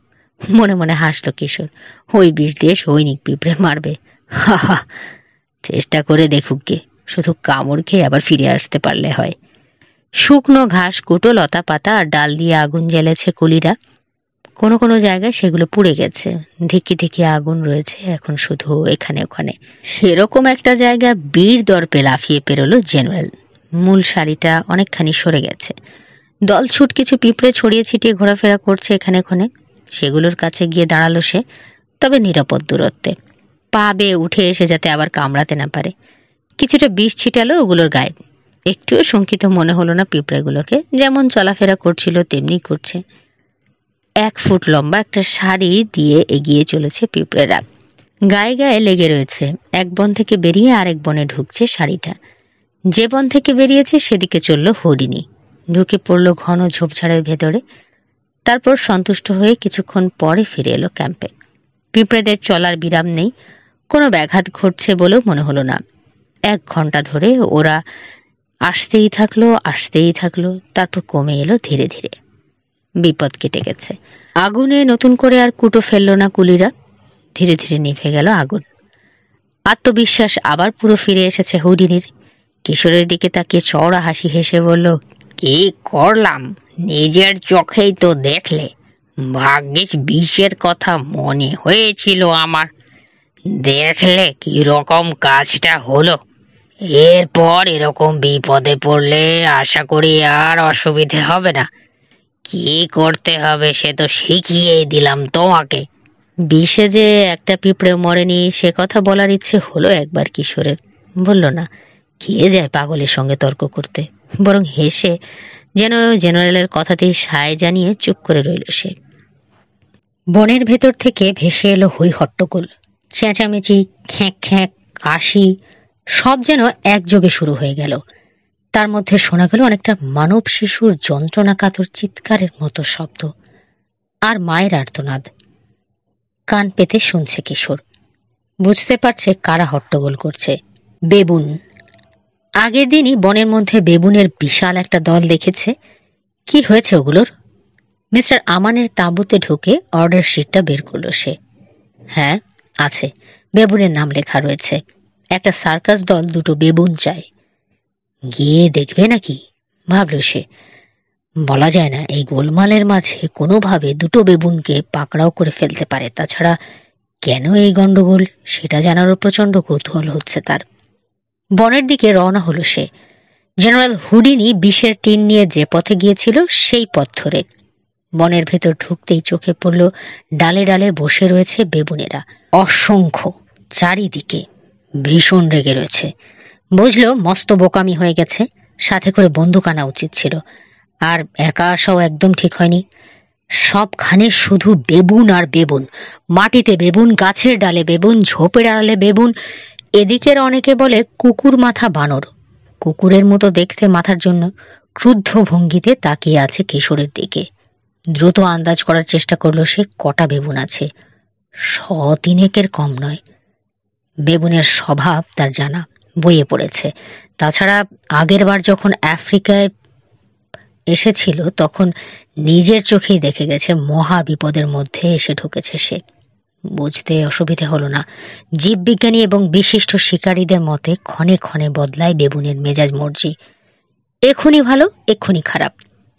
মনে মনে হাসলো কিশোর, ওই বিষ দিয়ে সৈনিক পিঁপড়ে মারবে, হা হা। চেষ্টা করে দেখুক গে, শুধু কামড় খেয়ে আবার ফিরে আসতে পারলে হয়। শুকনো ঘাস কুটো, লতা পাতা আর ডাল দিয়ে আগুন জ্বেলেছে কুলিরা। কোনো কোনো জায়গায় সেগুলো পুড়ে গেছে, ধিকি ধিকি আগুন রয়েছে এখন শুধু এখানে ওখানে। সেরকম একটা জায়গা বীর দর্পে লাফিয়ে পেরোলো জেনারেল। মূল সারিটা অনেকখানি সরে গেছে। দলছুট কিছু পিঁপড়ে ছড়িয়ে ছিটিয়ে ঘোরাফেরা করছে এখানে ওখানে। সেগুলোর কাছে গিয়ে দাঁড়ালো সে, তবে নিরাপদ দূরত্বে, পা বেয়ে উঠে এসে যাতে আবার কামড়াতে না পারে। কিছুটা বিষ ছিটালো ওগুলোর গায়ে। একটুও শঙ্কিত মনে হলো না পিঁপড়েগুলোকে, যেমন চলাফেরা করছিল তেমনি করছে। 1 ফুট লম্বা একটা সারি দিয়ে এগিয়ে চলেছে পিঁপড়েরা। গায়ে গায়ে লেগে রয়েছে, এক বন থেকে বেরিয়ে আরেক বনে ঢুকছে সারিটা। যে বন থেকে বেরিয়েছে সেদিকে চলল হরিণী, ঢুকে পড়ল ঘন ঝোপঝাড়ের ভেতরে। তারপর সন্তুষ্ট হয়ে কিছুক্ষণ পরে ফিরে এলো ক্যাম্পে। পিঁপড়েদের চলার বিরাম নেই, কোনো ব্যাঘাত ঘটছে বলেও মনে হলো না। 1 ঘন্টা ধরে ওরা আসতেই থাকলো, তারপর কমে এলো ধীরে ধীরে। বিপদ কেটে গেছে। আগুনে নতুন করে আর কুটো ফেললো না কুলিরা। ধীরে ধীরে নিভে গেল আগুন। আত্মবিশ্বাস আবার পুরো ফিরে এসেছে হরিণীর। কিশোরের দিকে তাকিয়ে চওড়া হাসি হেসে বলল, কি করলাম নিজের চোখেই তো দেখলে। ভাগ্যিস বিষের কথা মনে হয়েছিল আমার। দেখলে কি রকম কাজটা হলো। এরপর এরকম বিপদে পড়লে আশা করি আর অসুবিধে হবে না। কি করতে হবে সে তো শিখিয়েই দিলাম তোমাকে। বিষে যে একটা পিঁপড়ে মরেনি সে কথা বলার ইচ্ছে হলো একবার কিশোরের। বলল না, কে যায় পাগলের সঙ্গে তর্ক করতে, বরং হেসে যেন জেনারেলের কথাতেই সায় জানিয়ে চুপ করে রইল সে। বনের ভেতর থেকে ভেসে এলো হই হট্টগোল, চেঁচামেচি, খ্যাঁক খ্যাঁক, কাশি, সব যেন একযোগে শুরু হয়ে গেল। তার মধ্যে শোনা গেল অনেকটা মানব শিশুর যন্ত্রণা কাতর চিৎকারের মতো শব্দ আর মায়ের আর্তনাদ। কান পেতে শুনছে কিশোর, বুঝতে পারছে কারা হট্টগোল করছে। বেবুন। আগের দিনই বনের মধ্যে বেবুনের বিশাল একটা দল দেখেছে। কি হয়েছে ওগুলোর? মিস্টার আমানের তাঁবুতে ঢুকে অর্ডার শিটটা বের করলো সে। হ্যাঁ আছে, বেবুনের নাম লেখা রয়েছে। একটা সার্কাস দল দুটো বেবুন চায়। গিয়ে দেখবে নাকি, ভাবল সে। বলা যায় না এই গোলমালের মাঝে কোনোভাবে দুটো বেবুনকে পাকড়াও করে ফেলতে পারে। তাছাড়া কেন এই গন্ডগোল সেটা জানারও প্রচন্ড কৌতূহল হচ্ছে তার। বনের দিকে রওনা হলো সে। জেনারেল হুডিনি বিষের টিন নিয়ে যে পথে গিয়েছিল সেই পথ ধরে। বনের ভেতর ঢুকতেই চোখে পড়ল ডালে ডালে বসে রয়েছে বেবুনেরা, অসংখ্য, চারিদিকে। ভীষণ রেগে রয়েছে। বুঝলো মস্ত বোকামি হয়ে গেছে, সাথে করে বন্দুক আনা উচিত ছিল। আর একা আসাও একদম ঠিক হয়নি। সবখানে শুধু বেবুন আর বেবুন, মাটিতে বেবুন, গাছের ডালে বেবুন, ঝোপের আড়ালে বেবুন। এদিকের অনেকে বলে কুকুর মাথা বানর। কুকুরের মতো দেখতে মাথার জন্য ক্রুদ্ধ ভঙ্গিতে তাকিয়ে আছে কিশোরের দিকে। দ্রুত আন্দাজ করার চেষ্টা করলো সে কটা বেবুন আছে। 100-3 কম নয়। বেবুনের স্বভাব তার জানা, বইয়ে পড়েছে। তাছাড়া আগের বার যখন আফ্রিকায় এসেছিল তখন নিজের চোখেই দেখে গেছে মহা বিপদের মধ্যে এসে ঢুকেছে সে। বুঝতে অসুবিধে হলো না, জীববিজ্ঞানী এবং বিশিষ্ট শিকারীদের মতে ক্ষণে ক্ষণে বদলায় বেবুনের মেজাজ মর্জি। এক্ষুনি ভালো, এক্ষুনি খারাপ,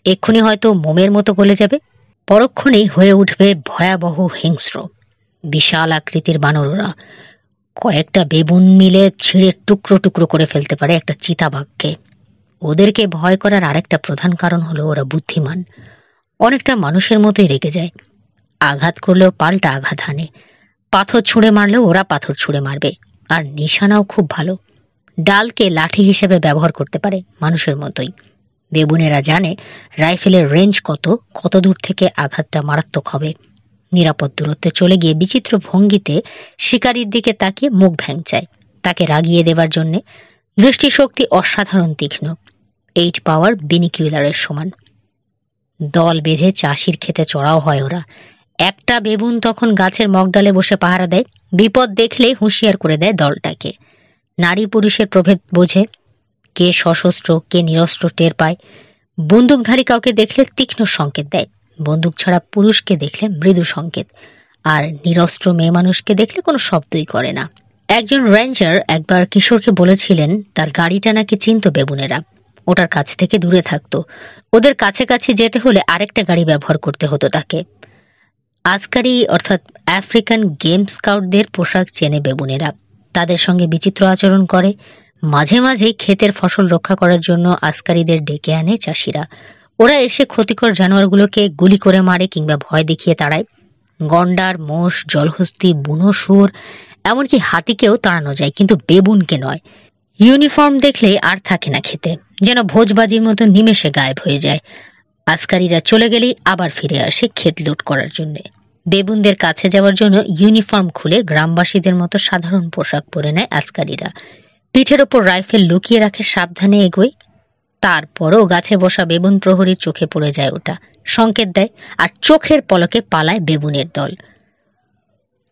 এক্ষুনি হয়তো মোমের মতো গলে যাবে, পরক্ষণেই হয়ে উঠবে ভয়াবহ হিংস্র। বিশাল আকৃতির বানররা কয়েকটা বেবুন মিলে ছিঁড়ে টুকরো টুকরো করে ফেলতে পারে একটা চিতাবাঘকে। ওদেরকে ভয় করার আরেকটা প্রধান কারণ হলো ওরা বুদ্ধিমান, অনেকটা মানুষের মতোই রেগে যায়। আঘাত করলেও পাল্টা আঘাত হানে, পাথর ছুঁড়ে মারলেও ওরা পাথর ছুঁড়ে মারবে। আর নিশানাও খুব ভালো, ডালকে লাঠি হিসেবে ব্যবহার করতে পারে মানুষের মতোই। বেবুনেরা জানে রাইফেলের রেঞ্জ কত, কত দূর থেকে আঘাতটা মারাত্মক হবে। নিরাপদ দূরত্বে চলে গিয়ে বিচিত্র ভঙ্গিতে শিকারীর দিকে তাকিয়ে মুখ ভ্যাংচায় তাকে রাগিয়ে দেবার জন্যে। দৃষ্টিশক্তি অসাধারণ তীক্ষ্ণ, 8 পাওয়ার বিনিকিউলারের সমান। দল বেঁধে চাষির ক্ষেতে চড়াও হয় ওরা। একটা বেবুন তখন গাছের মগডালে বসে পাহারা দেয়, বিপদ দেখলেই হুঁশিয়ার করে দেয় দলটাকে। নারী পুরুষের প্রভেদ বোঝে, কে সশস্ত্র কে নিরস্ত্র টের পায়। বন্দুকধারী কাউকে দেখলে তীক্ষ্ণ সংকেত দেয়, বন্দুক ছাড়া পুরুষকে দেখলে মৃদু সংকেত, আর নিরস্ত্র মেয়ে মানুষকে দেখলে কোনো শব্দই করে না। একজন রেঞ্জার একবার কিশোরকে বলেছিলেন তার গাড়িটা নাকি চিনত বেবুনেরা, ওটার কাছ থেকে দূরে থাকতো। ওদের কাছে কাছে যেতে হলে আরেকটা গাড়ি ব্যবহার করতে হতো তাকে। আসকারি অর্থাৎ আফ্রিকান গেম স্কাউটদের পোশাক চেনে বেবুনেরা, তাদের সঙ্গে বিচিত্র আচরণ করে। মাঝে মাঝেই ক্ষেতের ফসল রক্ষা করার জন্য আসকারিদের ডেকে আনে চাষিরা। ওরা এসে ক্ষতিকর জানোয়ারগুলোকে গুলি করে মারে কিংবা ভয় দেখিয়ে তাড়ায়। গন্ডার, মোষ, জলহস্তি, বুনো শুয়োর, এমনকি হাতিকেও তাড়ানো যায়, কিন্তু বেবুনকে নয়। ইউনিফর্ম দেখলে আর থাকে না খেতে, যেন ভোজবাজির মতো নিমেষে গায়েব হয়ে যায়। আসকারিরা চলে গেলেই আবার ফিরে আসে ক্ষেত লুট করার জন্য। বেবুনদের কাছে যাওয়ার জন্য ইউনিফর্ম খুলে গ্রামবাসীদের মতো সাধারণ পোশাক পরে নেয় আসকারিরা। পিঠের ওপর রাইফেল লুকিয়ে রাখে, সাবধানে এগোয়। তারপরও গাছে বসা বেবুন প্রহরীর চোখে পড়ে যায় ওটা, সংকেত দেয়, আর চোখের পলকে পালায় বেবুনের দল।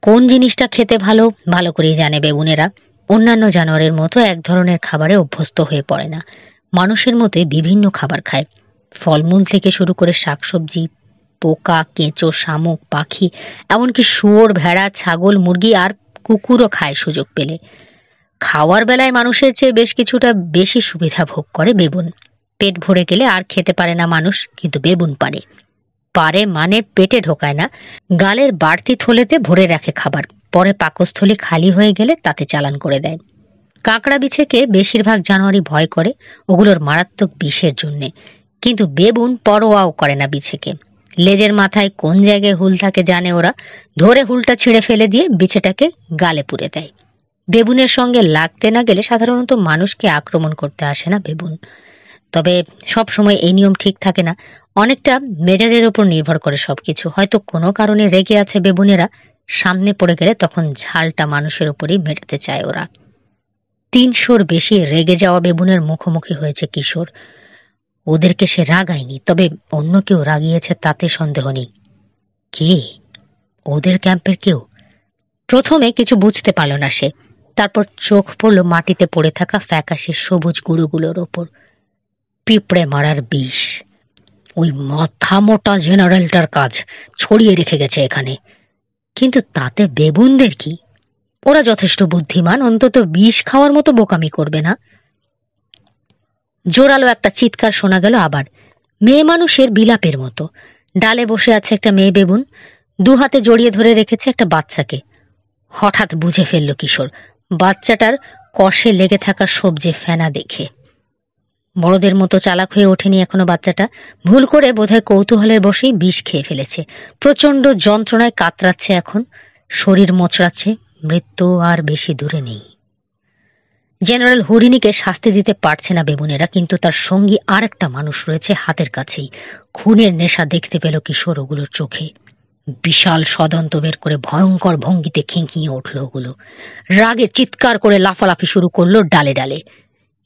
কোন জিনিসটা খেতে ভালো ভালো করেই জানে বেবুনেরা। অন্যান্য জানোয়ারের মতো এক ধরনের খাবারে অভ্যস্ত হয়ে পড়ে না, মানুষের মতোই বিভিন্ন খাবার খায়। ফলমূল থেকে শুরু করে শাকসবজি, পোকা, কেঁচো, শামুক, পাখি, এমনকি শুয়োর, ভেড়া, ছাগল, মুরগি আর কুকুরও খায় সুযোগ পেলে। খাওয়ার বেলায় মানুষের চেয়ে বেশ কিছুটা বেশি সুবিধা ভোগ করে বেবুন। পেট ভরে গেলে আর খেতে পারে না মানুষ, কিন্তু বেবুন পারে। পারে মানে পেটে ঢোকায় না, গালের বাড়তি থলেতে ভরে রাখে খাবার, পরে পাকস্থলী খালি হয়ে গেলে তাতে চালান করে দেয়। কাঁকড়া বিছেকে বেশিরভাগ জানোয়ারই ভয় করে, ওগুলোর মারাত্মক বিষের জন্যে, কিন্তু বেবুন পরোয়াও করে না বিছেকে। লেজের মাথায় কোন জায়গায় হুল থাকে জানে ওরা, ধরে হুলটা ছিঁড়ে ফেলে দিয়ে বিছেটাকে গালে পুরে দেয়। বেবুনের সঙ্গে লাগতে না গেলে সাধারণত মানুষকে আক্রমণ করতে আসে না বেবুন। তবে সব সময় এই নিয়ম ঠিক থাকে না, অনেকটা মেজাজের উপর নির্ভর করে সবকিছু। হয়তো কোনো কারণে রেগে আছে বেবুনেরা, সামনে পড়ে গেলে তখন ঝালটা মানুষের উপরই মেটাতে চায় ওরা। ৩০০-র বেশি রেগে যাওয়া বেবুনের মুখোমুখি হয়েছে কিশোর। ওদেরকে সে রাগায়নি, তবে অন্য কেউ রাগিয়েছে তাতে সন্দেহ নেই। কে? ওদের ক্যাম্পের কেউ? প্রথমে কিছু বুঝতে পারল না সে, তারপর চোখ পড়ল মাটিতে পড়ে থাকা ফ্যাকাশে সবুজ গুঁড়োগুলোর ওপর। পিঁপড়ে মারার বিষ। ওই মাথা মোটা জেনারেলটার কাজ ছড়িয়ে রেখে গেছে এখানে। কিন্তু তাতে বেবুনদের কি? ওরা যথেষ্ট বুদ্ধিমান, অন্তত বিষ খাওয়ার মতো বোকামি করবে না। জোরালো একটা চিৎকার শোনা গেল আবার, মেয়ে মানুষের বিলাপের মতো। ডালে বসে আছে একটা মেয়ে বেবুন, দু হাতে জড়িয়ে ধরে রেখেছে একটা বাচ্চাকে। হঠাৎ বুঝে ফেলল কিশোর, বাচ্চাটার কষে লেগে থাকা সবজে ফেনা দেখে। বড়দের মতো চালাক হয়ে ওঠেনি এখনো বাচ্চাটা, ভুল করে বোধহয় কৌতূহলের বসেই বিষ খেয়ে ফেলেছে। প্রচন্ড যন্ত্রণায় কাতরাচ্ছে এখন, শরীর মোচড়াচ্ছে, মৃত্যু আর বেশি দূরে নেই। জেনারেল হরিণীকে শাস্তি দিতে পারছে না বেবুনেরা, কিন্তু তার সঙ্গী আর একটা মানুষ রয়েছে হাতের কাছেই। খুনের নেশা দেখতে পেল কিশোর ওগুলোর চোখে। বিশাল সদন্ত বের করে ভয়ঙ্কর ভঙ্গিতে খেঁকিয়ে উঠল ওগুলো। রাগে চিৎকার করে লাফালাফি শুরু করলো ডালে ডালে।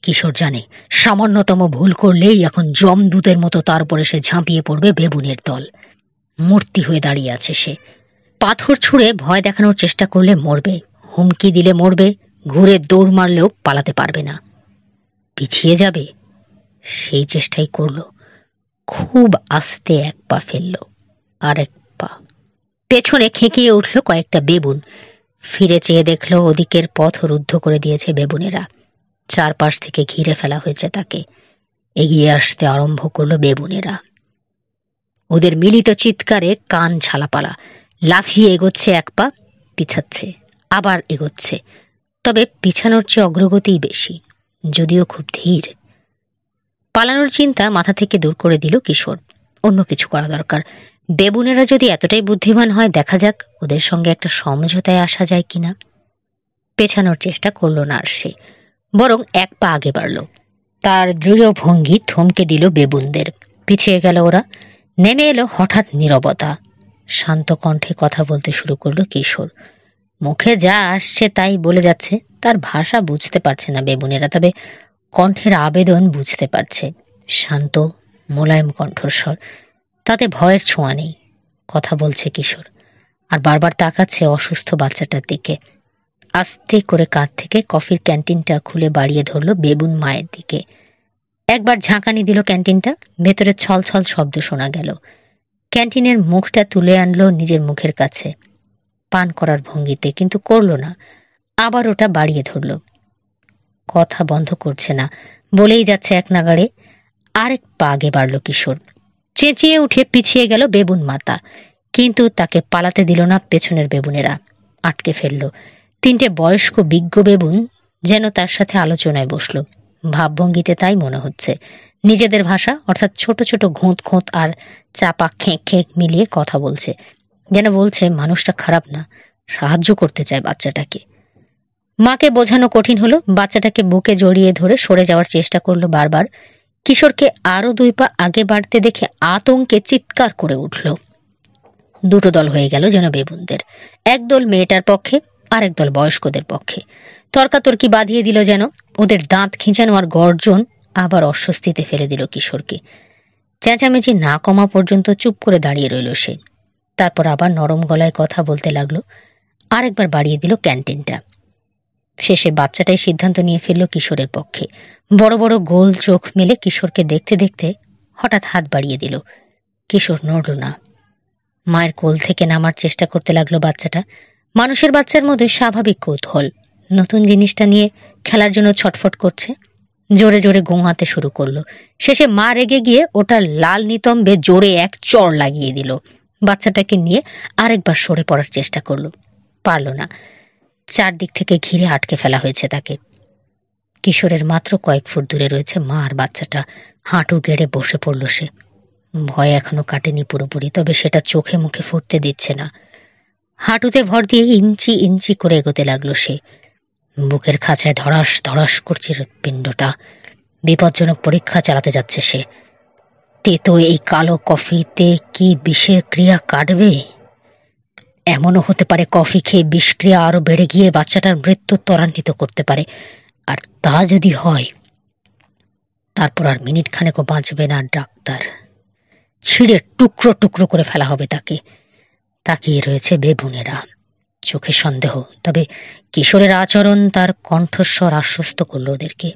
কিশোর জানে সামান্যতম ভুল করলেই এখন যমদূতের মতো তার উপরে সে ঝাঁপিয়ে পড়বে বেবুনের দল। মূর্তি হয়ে দাঁড়িয়ে আছে সে। পাথর ছুঁড়ে ভয় দেখানোর চেষ্টা করলে মরবে, হুমকি দিলে মরবে, ঘুরে দৌড় মারলেও পালাতে পারবে না। পিছিয়ে যাবে সেই চেষ্টাই করল। খুব আস্তে এক পা ফেলল, আর এক পা। পেছনে খেঁকিয়ে উঠল কয়েকটা বেবুন। ফিরে চেয়ে দেখল ওদিকের পথ রুদ্ধ করে দিয়েছে বেবুনেরা। চারপাশ থেকে ঘিরে ফেলা হয়েছে তাকে। এগিয়ে আসতে আরম্ভ করলো বেবুনেরা। ওদের মিলিত চিৎকারে কান ঝালাপালা। লাফিয়ে এগোচ্ছে এক পা, পিছাচ্ছে, আবার এগোচ্ছে। তবে পিছানোর চেয়ে অগ্রগতিই বেশি, যদিও খুব ধীর। পালানোর চিন্তা মাথা থেকে দূর করে দিল কিশোর। অন্য কিছু করা দরকার। বেবুনেরা যদি এতটাই বুদ্ধিমান হয়, দেখা যাক ওদের সঙ্গে একটা সমঝোতায় আসা যায় কিনা। পেছানোর চেষ্টা করল না আর সে, বরং এক পা আগে বাড়ল। তার দৃঢ় ভঙ্গি থমকে দিল বেবুনদের। পিছিয়ে গেল ওরা। নেমে এলো হঠাৎ নীরবতা। শান্ত কণ্ঠে কথা বলতে শুরু করলো কিশোর। মুখে যা আসছে তাই বলে যাচ্ছে। তার ভাষা বুঝতে পারছে না বেবুনেরা, তবে কণ্ঠের আবেদন বুঝতে পারছে। শান্ত মোলায়েম কণ্ঠস্বর, তাতে ভয়ের ছোঁয়া নেই। কথা বলছে কিশোর, আর বারবার তাকাচ্ছে অসুস্থ বাচ্চাটার দিকে। আস্তে করে কাঁধ থেকে কফির ক্যান্টিনটা খুলে বাড়িয়ে ধরল বেবুন মায়ের দিকে। একবার ঝাঁকানি দিল ক্যান্টিনটা, ভেতরে ছলছল শব্দ শোনা গেল। ক্যান্টিনের মুখটা তুলে আনলো নিজের মুখের কাছে পান করার ভঙ্গিতে, কিন্তু করল না। আবার ওটা বাড়িয়ে ধরল। কথা বন্ধ করছে না, বলেই যাচ্ছে এক নাগাড়ে। আরেক পা আগে বাড়ল কিশোর। চেঁচিয়ে উঠে পিছিয়ে গেল বেবুন মাতা, কিন্তু তাকে পালাতে দিল না পেছনের বেবুনেরা। আটকে ফেলল। তিনটে বয়স্ক বিজ্ঞ বেবুন যেন তার সাথে আলোচনায় বসলো। ভাবভঙ্গিতে তাই মনে হচ্ছে। নিজেদের ভাষা, অর্থাৎ ছোট ছোট ঘোঁত ঘোঁত আর চাপা খেঁক খেঁক মিলিয়ে কথা বলছে। যেন বলছে মানুষটা খারাপ না, সাহায্য করতে চায় বাচ্চাটাকে। মাকে বোঝানো কঠিন হলো। বাচ্চাটাকে বুকে জড়িয়ে ধরে সরে যাওয়ার চেষ্টা করলো বারবার। কিশোরকে আরো 2 পা আগে বাড়তে দেখে আতঙ্কে চিৎকার করে উঠল। দুটো দল হয়ে গেল যেন বেবুনদের। একদল মেয়েটার পক্ষে, আরেক দল বয়স্কদের পক্ষে। তর্কাতর্কি বাঁধিয়ে দিল যেন। ওদের দাঁত খিঁচানো আর গর্জন আবার অস্বস্তিতে ফেলে দিল কিশোরকে। চেঁচামেচি না কমা পর্যন্ত চুপ করে দাঁড়িয়ে রইল সে। তারপর আবার নরম গলায় কথা বলতে লাগলো। আরেকবার বাড়িয়ে দিল ক্যান্টিনটা। শেষে বাচ্চাটাই সিদ্ধান্ত নিয়ে ফেলল কিশোরের পক্ষে। বড় বড় গোল চোখ মেলে কিশোরকে দেখতে দেখতে হঠাৎ হাত বাড়িয়ে দিল। কিশোর নড়ল না। মায়ের কোল থেকে নামার চেষ্টা করতে লাগলো বাচ্চাটা। মানুষের বাচ্চার মধ্যে স্বাভাবিক কৌতূহল। নতুন জিনিসটা নিয়ে খেলার জন্য ছটফট করছে। জোরে জোরে গোঙাতে শুরু করলো। শেষে মা রেগে গিয়ে ওটার লাল নিতম্বে জোরে এক চড় লাগিয়ে দিল। বাচ্চাটাকে নিয়ে আরেকবার সরে পড়ার চেষ্টা করলো, পারল না। চারদিক থেকে ঘিরে আটকে ফেলা হয়েছে তাকে। কিশোরের মাত্র কয়েক ফুট দূরে রয়েছে মা আর বাচ্চাটা। হাঁটু গেড়ে বসে পড়ল সে। ভয় এখনো কাটেনি পুরোপুরি, তবে সেটা চোখে মুখে ফুটতে দিচ্ছে না। হাঁটুতে ভর দিয়ে ইঞ্চি ইঞ্চি করে এগোতে লাগলো সে। বুকের খাঁচায় ধড়াস ধড়াস করছে হৃৎপিণ্ডটা। বিপজ্জনক পরীক্ষা চালাতে যাচ্ছে সে। তেতো এই কালো কফিতে কি বিষের ক্রিয়া কাটবে? এমনও হতে পারে কফি খেয়ে বিষক্রিয়া আরো বেড়ে গিয়ে বাচ্চাটার মৃত্যু ত্বরান্বিত করতে পারে। আর তা যদি হয়, তারপর আর মিনিট খানেকও বাঁচবে না ডাক্তার। ছিঁড়ে টুকরো টুকরো করে ফেলা হবে তাকে। তাকিয়ে রয়েছে বেবুনেরা, চোখে সন্দেহ। তবে কিশোরের আচরণ, তার কণ্ঠস্বর আশ্বস্ত করল ওদেরকে।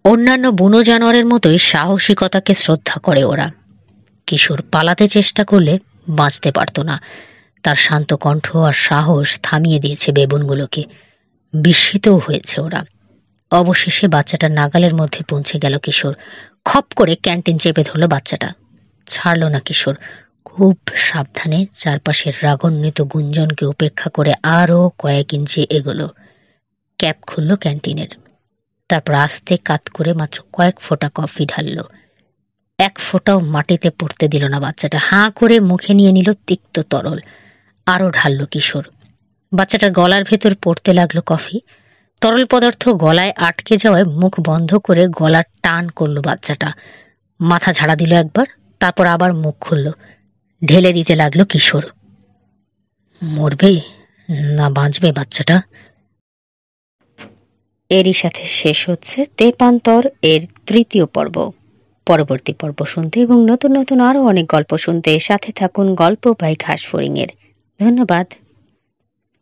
অন্যান্য বুনো জানোয়ারের মতোই সাহসিকতাকে শ্রদ্ধা করে ওরা। কিশোর পালাতে চেষ্টা করলে বাঁচতে পারত না। তার শান্ত কণ্ঠ আর সাহস থামিয়ে দিয়েছে বেবুনগুলোকে। বিস্মিতও হয়েছে ওরা। অবশেষে বাচ্চাটার নাগালের মধ্যে পৌঁছে গেল কিশোর। খপ করে ক্যান্টিন চেপে ধরল বাচ্চাটা। ছাড়ল না কিশোর। খুব সাবধানে চারপাশের রাগান্বিত গুঞ্জনকে উপেক্ষা করে আরও কয়েক ইঞ্চি এগোলো। ক্যাপ খুলল ক্যান্টিনের। তারপর আস্তে কাত করে মাত্র কয়েক ফোঁটা কফি ঢালল। এক ফোঁটাও মাটিতে পড়তে দিল না বাচ্চাটা। হাঁ করে মুখে নিয়ে নিল তিক্ত তরল। আরও ঢালল কিশোর। বাচ্চাটার গলার ভেতর পড়তে লাগলো কফি। তরল পদার্থ গলায় আটকে যাওয়ায় মুখ বন্ধ করে গলার টান করলো বাচ্চাটা। মাথা ঝাড়া দিল একবার, তারপর আবার মুখ খুলল। ঢেলে দিতে লাগলো কিশোর। মরবে না বাঁচবে বাচ্চাটা? এরই সাথে শেষ হচ্ছে তেপান্তর এর 3য় পর্ব। পরবর্তী পর্ব শুনতে এবং নতুন নতুন আরও অনেক গল্প শুনতে সাথে থাকুন গল্প বাই ঘাসফড়িং এর। ধন্যবাদ।